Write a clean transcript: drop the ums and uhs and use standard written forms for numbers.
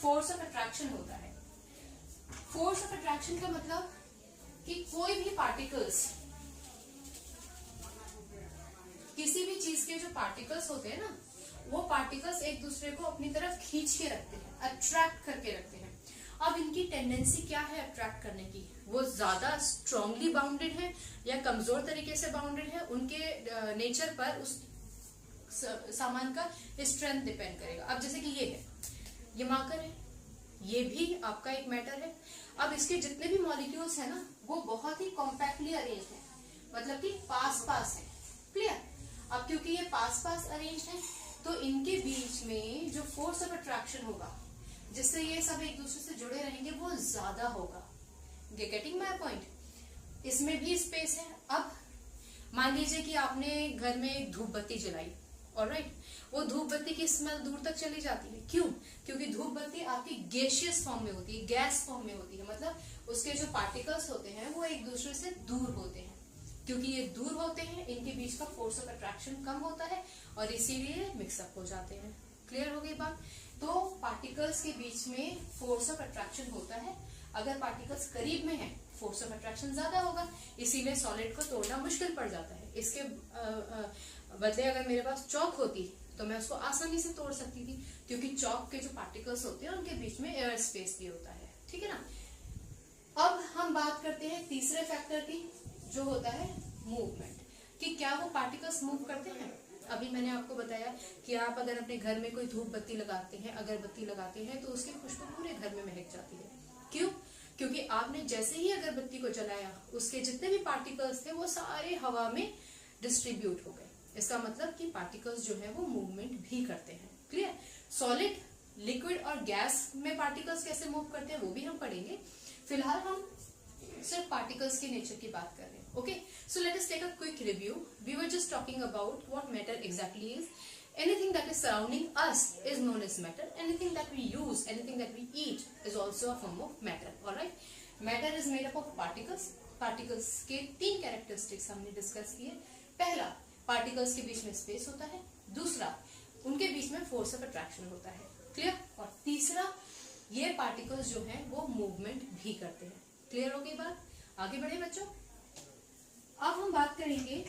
Force of attraction होता है। Force of attraction का मतलब कि कोई भी पार्टिकल्स, किसी भी चीज के जो पार्टिकल्स होते हैं ना, वो पार्टिकल्स एक दूसरे को अपनी तरफ खींच के रखते हैं, अट्रैक्ट करके रखते हैं। अब इनकी टेंडेंसी क्या है अट्रैक्ट करने की? वो ज्यादा स्ट्रांगली बाउंडेड है या कमजोर तरीके से बाउंडेड है, उनके नेचर पर, उस सामान का स्ट्रेंथ डिपेंड करेगा। अब जैसे कि ये है, ये मार्कर है, ये भी आपका एक मैटर है। अब इसके जितने भी मॉलिक्यूल्स है ना, वो बहुत ही कॉम्पैक्टली अरेंज है, मतलब कि पास पास है। क्लियर? अब क्योंकि ये पास पास अरेंज है, तो इनके बीच में जो फोर्स ऑफ अट्रैक्शन होगा, जिससे ये सब एक दूसरे से जुड़े रहेंगे, वो ज्यादा होगा। Getting my point? इसमें भी स्पेस है। अब मान लीजिए कि आपने घर में एक धूप बत्ती जलाई, ऑलराइट, वो धूप बत्ती की स्मेल दूर तक चली जाती है। क्यों? क्योंकि धूप बत्ती आपकी गैसियस फॉर्म में होती है, गैस फॉर्म में होती है, मतलब उसके जो पार्टिकल्स होते हैं वो एक दूसरे से दूर होते हैं। क्योंकि ये दूर होते हैं, इनके बीच का फोर्स ऑफ अट्रैक्शन कम होता है और इसीलिए मिक्सअप हो जाते हैं। क्लियर हो गई बात? तो पार्टिकल्स के बीच में फोर्स ऑफ अट्रैक्शन होता है। अगर पार्टिकल्स करीब में है, फोर्स ऑफ अट्रैक्शन ज्यादा होगा, इसीलिए सॉलिड को तोड़ना मुश्किल पड़ जाता है। इसके बदले अगर मेरे पास चौक होती तो मैं उसको आसानी से तोड़ सकती थी, क्योंकि चौक के जो पार्टिकल्स होते हैं उनके बीच में एयर स्पेस भी होता है। ठीक है ना? अब हम बात करते हैं तीसरे फैक्टर की, जो होता है मूवमेंट, कि क्या वो पार्टिकल्स मूव करते हैं। अभी मैंने आपको बताया कि आप अगर अपने घर में कोई धूप बत्ती लगाते हैं, अगरबत्ती लगाते हैं, तो उसकी खुशबू पूरे घर में महक जाती है। क्यों? क्योंकि आपने जैसे ही अगरबत्ती को जलाया, उसके जितने भी पार्टिकल्स थे वो सारे हवा में डिस्ट्रीब्यूट हो गए। इसका मतलब कि पार्टिकल्स जो है वो मूवमेंट भी करते हैं। क्लियर? सॉलिड, लिक्विड और गैस में पार्टिकल्स कैसे मूव करते हैं वो भी हम पढ़ेंगे। फिलहाल हम सिर्फ पार्टिकल्स के नेचर की बात कर रहे हैं। Okay, so let us take a quick review. We were just talking about what matter exactly is. Anything that is surrounding us is known as matter. Anything that we use, anything that we eat is also a form of matter. All right? Matter is made up of particles. Particles के 3 characteristics हमने discuss किए। पहला, particles के बीच में space होता है। दूसरा, उनके बीच में फोर्स ऑफ अट्रैक्शन होता है। क्लियर? और तीसरा, ये पार्टिकल्स जो हैं वो मूवमेंट भी करते हैं। क्लियर हो गई बात? आगे बढ़े बच्चों। अब हम बात करेंगे